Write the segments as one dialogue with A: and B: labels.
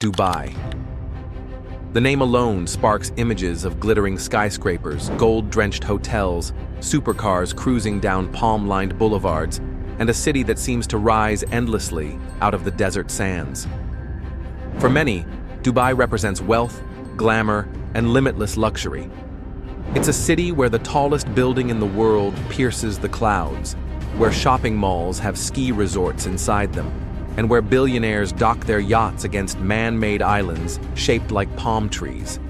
A: Dubai. The name alone sparks images of glittering skyscrapers, gold-drenched hotels, supercars cruising down palm-lined boulevards, and a city that seems to rise endlessly out of the desert sands. For many, Dubai represents wealth, glamour, and limitless luxury. It's a city where the tallest building in the world pierces the clouds, where shopping malls have ski resorts inside them, and where billionaires dock their yachts against man-made islands shaped like palm trees.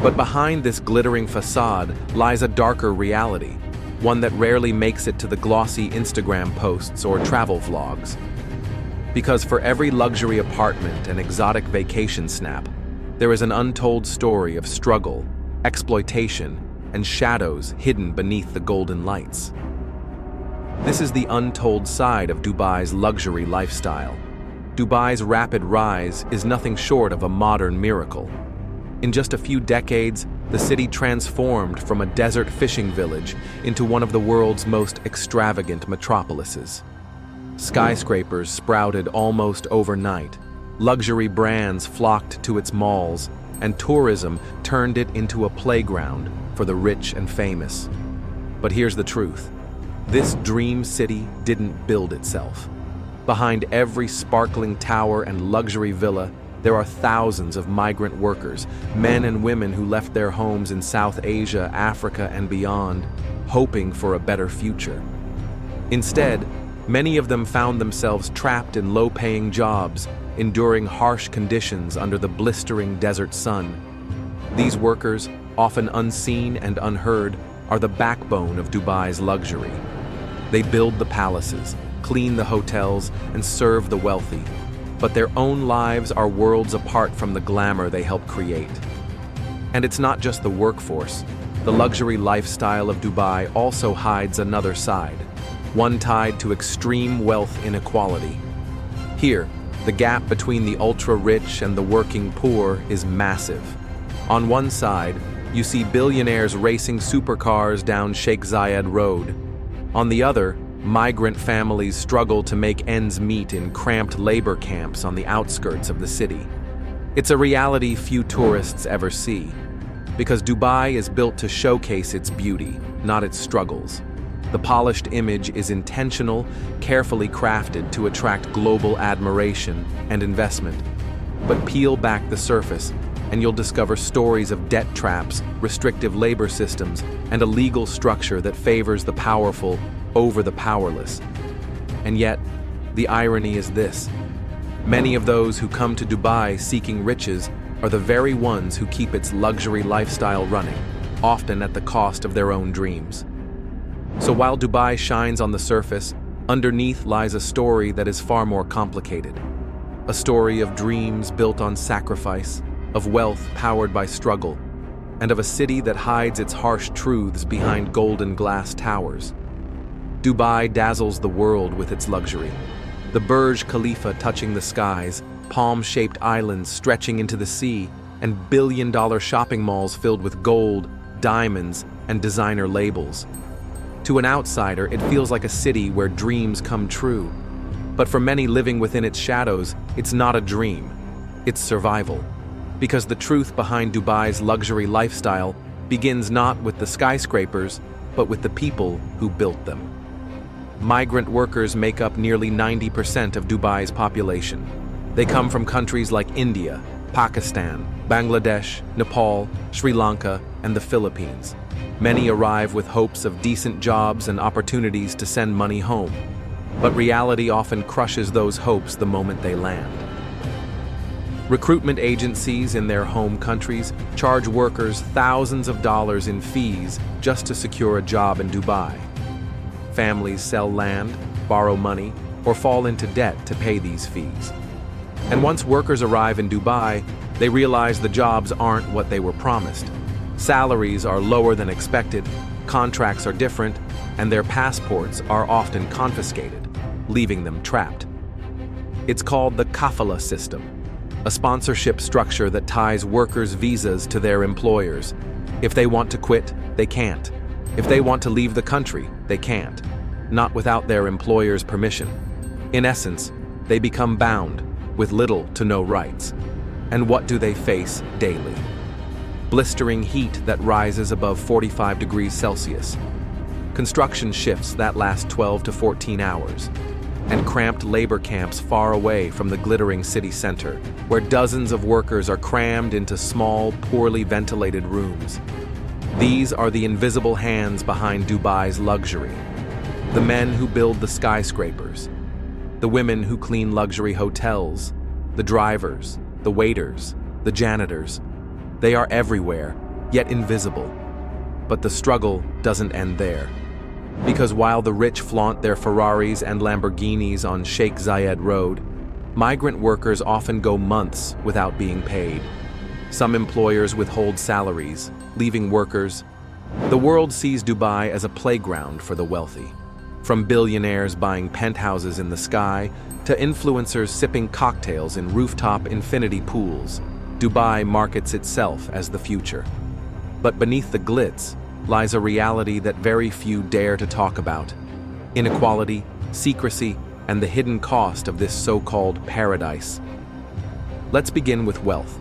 A: But behind this glittering facade lies a darker reality, one that rarely makes it to the glossy Instagram posts or travel vlogs. Because for every luxury apartment and exotic vacation snap, there is an untold story of struggle, exploitation, and shadows hidden beneath the golden lights. This is the untold side of Dubai's luxury lifestyle. Dubai's rapid rise is nothing short of a modern miracle. In just a few decades, the city transformed from a desert fishing village into one of the world's most extravagant metropolises. Skyscrapers sprouted almost overnight, luxury brands flocked to its malls, and tourism turned it into a playground for the rich and famous. But here's the truth. This dream city didn't build itself. Behind every sparkling tower and luxury villa, there are thousands of migrant workers, men and women who left their homes in South Asia, Africa, and beyond, hoping for a better future. Instead, many of them found themselves trapped in low-paying jobs, enduring harsh conditions under the blistering desert sun. These workers, often unseen and unheard, are the backbone of Dubai's luxury. They build the palaces, clean the hotels, and serve the wealthy, but their own lives are worlds apart from the glamour they help create. And it's not just the workforce. The luxury lifestyle of Dubai also hides another side, one tied to extreme wealth inequality. Here, the gap between the ultra-rich and the working poor is massive. On one side, you see billionaires racing supercars down Sheikh Zayed Road. On the other, migrant families struggle to make ends meet in cramped labor camps on the outskirts of the city. It's a reality few tourists ever see, because Dubai is built to showcase its beauty, not its struggles. The polished image is intentional, carefully crafted to attract global admiration and investment. But peel back the surface, and you'll discover stories of debt traps, restrictive labor systems, and a legal structure that favors the powerful over the powerless. And yet, the irony is this. Many of those who come to Dubai seeking riches are the very ones who keep its luxury lifestyle running, often at the cost of their own dreams. So while Dubai shines on the surface, underneath lies a story that is far more complicated. A story of dreams built on sacrifice, of wealth powered by struggle, and of a city that hides its harsh truths behind golden glass towers. Dubai dazzles the world with its luxury. The Burj Khalifa touching the skies, palm-shaped islands stretching into the sea, and billion-dollar shopping malls filled with gold, diamonds, and designer labels. To an outsider, it feels like a city where dreams come true. But for many living within its shadows, it's not a dream, it's survival. Because the truth behind Dubai's luxury lifestyle begins not with the skyscrapers, but with the people who built them. Migrant workers make up nearly 90% of Dubai's population. They come from countries like India, Pakistan, Bangladesh, Nepal, Sri Lanka, and the Philippines. Many arrive with hopes of decent jobs and opportunities to send money home. But reality often crushes those hopes the moment they land. Recruitment agencies in their home countries charge workers thousands of dollars in fees just to secure a job in Dubai. Families sell land, borrow money, or fall into debt to pay these fees. And once workers arrive in Dubai, they realize the jobs aren't what they were promised. Salaries are lower than expected, contracts are different, and their passports are often confiscated, leaving them trapped. It's called the kafala system, a sponsorship structure that ties workers' visas to their employers. If they want to quit, they can't. If they want to leave the country, they can't, not without their employer's permission. In essence, they become bound, with little to no rights. And what do they face daily? Blistering heat that rises above 45 degrees Celsius, construction shifts that last 12 to 14 hours, and cramped labor camps far away from the glittering city center, where dozens of workers are crammed into small, poorly ventilated rooms. These are the invisible hands behind Dubai's luxury. The men who build the skyscrapers, the women who clean luxury hotels, the drivers, the waiters, the janitors. They are everywhere, yet invisible. But the struggle doesn't end there. Because while the rich flaunt their Ferraris and Lamborghinis on Sheikh Zayed Road, migrant workers often go months without being paid. Some employers withhold salaries, leaving workers. The world sees Dubai as a playground for the wealthy. From billionaires buying penthouses in the sky to influencers sipping cocktails in rooftop infinity pools, Dubai markets itself as the future. But beneath the glitz lies a reality that very few dare to talk about: inequality, secrecy, and the hidden cost of this so-called paradise. Let's begin with wealth.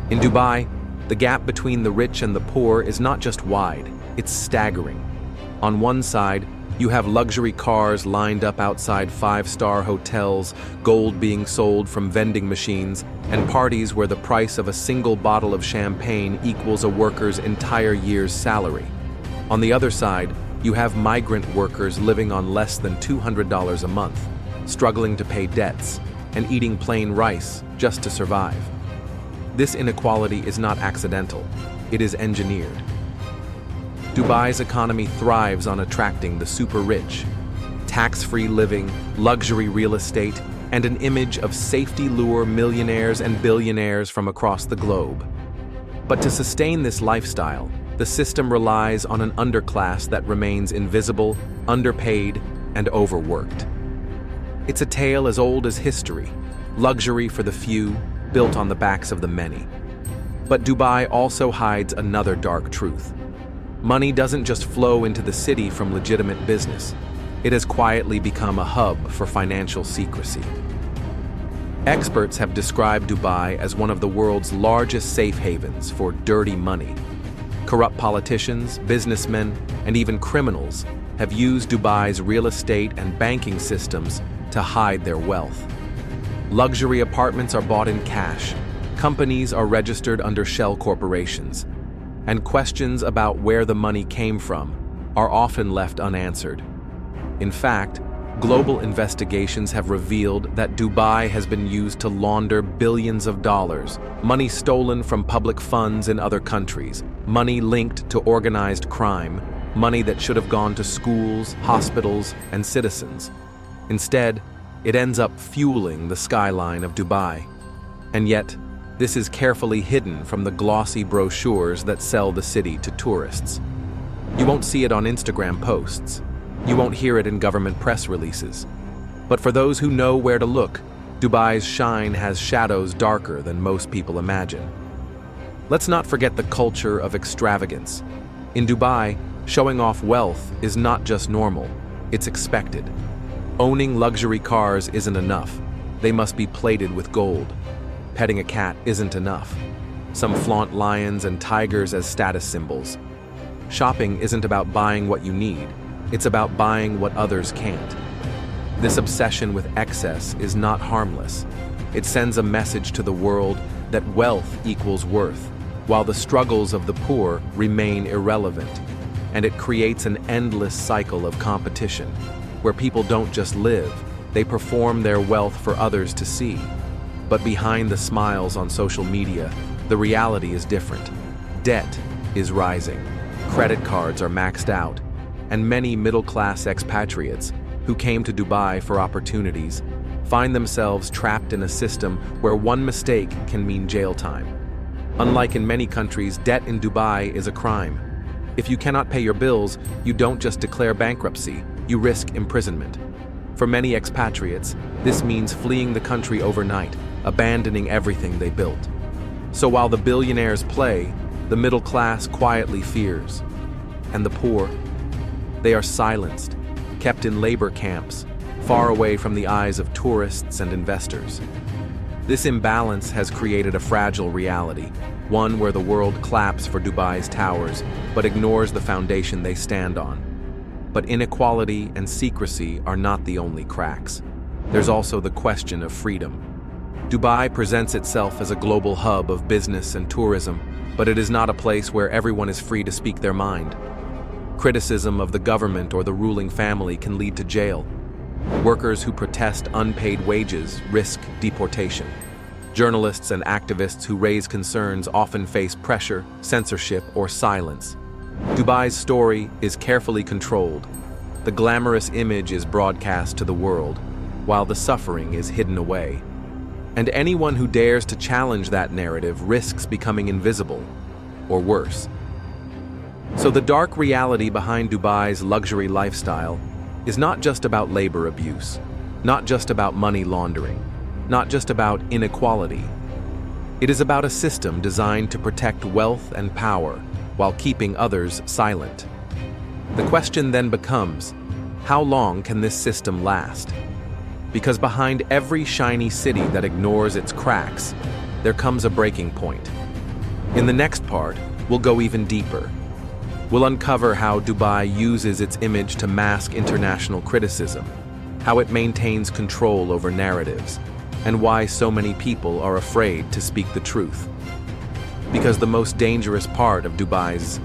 A: In Dubai, the gap between the rich and the poor is not just wide, it's staggering. On one side, you have luxury cars lined up outside five-star hotels, gold being sold from vending machines, and parties where the price of a single bottle of champagne equals a worker's entire year's salary. On the other side, you have migrant workers living on less than $200 a month, struggling to pay debts, and eating plain rice just to survive. This inequality is not accidental, it is engineered. Dubai's economy thrives on attracting the super rich. Tax-free living, luxury real estate, and an image of safety lure millionaires and billionaires from across the globe. But to sustain this lifestyle, the system relies on an underclass that remains invisible, underpaid, and overworked. It's a tale as old as history, luxury for the few, built on the backs of the many. But Dubai also hides another dark truth. Money doesn't just flow into the city from legitimate business. It has quietly become a hub for financial secrecy. Experts have described Dubai as one of the world's largest safe havens for dirty money. Corrupt politicians, businessmen, and even criminals have used Dubai's real estate and banking systems to hide their wealth. Luxury apartments are bought in cash, companies are registered under shell corporations, and questions about where the money came from are often left unanswered. In fact, global investigations have revealed that Dubai has been used to launder billions of dollars, money stolen from public funds in other countries, money linked to organized crime, money that should have gone to schools, hospitals, and citizens. Instead, it ends up fueling the skyline of Dubai. And yet, this is carefully hidden from the glossy brochures that sell the city to tourists. You won't see it on Instagram posts. You won't hear it in government press releases. But for those who know where to look, Dubai's shine has shadows darker than most people imagine. Let's not forget the culture of extravagance. In Dubai, showing off wealth is not just normal, it's expected. Owning luxury cars isn't enough. They must be plated with gold. Petting a cat isn't enough. Some flaunt lions and tigers as status symbols. Shopping isn't about buying what you need. It's about buying what others can't. This obsession with excess is not harmless. It sends a message to the world that wealth equals worth, while the struggles of the poor remain irrelevant. And it creates an endless cycle of competition, where people don't just live, they perform their wealth for others to see. But behind the smiles on social media, the reality is different. Debt is rising, credit cards are maxed out, and many middle-class expatriates who came to Dubai for opportunities find themselves trapped in a system where one mistake can mean jail time. Unlike in many countries, debt in Dubai is a crime. If you cannot pay your bills, you don't just declare bankruptcy, you risk imprisonment. For many expatriates, this means fleeing the country overnight, abandoning everything they built. So while the billionaires play, the middle class quietly fears. And the poor? They are silenced, kept in labor camps, far away from the eyes of tourists and investors. This imbalance has created a fragile reality, one where the world claps for Dubai's towers but ignores the foundation they stand on. But inequality and secrecy are not the only cracks. There's also the question of freedom. Dubai presents itself as a global hub of business and tourism, but it is not a place where everyone is free to speak their mind. Criticism of the government or the ruling family can lead to jail. Workers who protest unpaid wages risk deportation. Journalists and activists who raise concerns often face pressure, censorship, or silence. Dubai's story is carefully controlled. The glamorous image is broadcast to the world, while the suffering is hidden away. And anyone who dares to challenge that narrative risks becoming invisible, or worse. So the dark reality behind Dubai's luxury lifestyle is not just about labor abuse, not just about money laundering, not just about inequality. It is about a system designed to protect wealth and power while keeping others silent. The question then becomes, how long can this system last? Because behind every shiny city that ignores its cracks, there comes a breaking point. In the next part, we'll go even deeper. We'll uncover how Dubai uses its image to mask international criticism, how it maintains control over narratives, and why so many people are afraid to speak the truth. Because the most dangerous part of Dubai's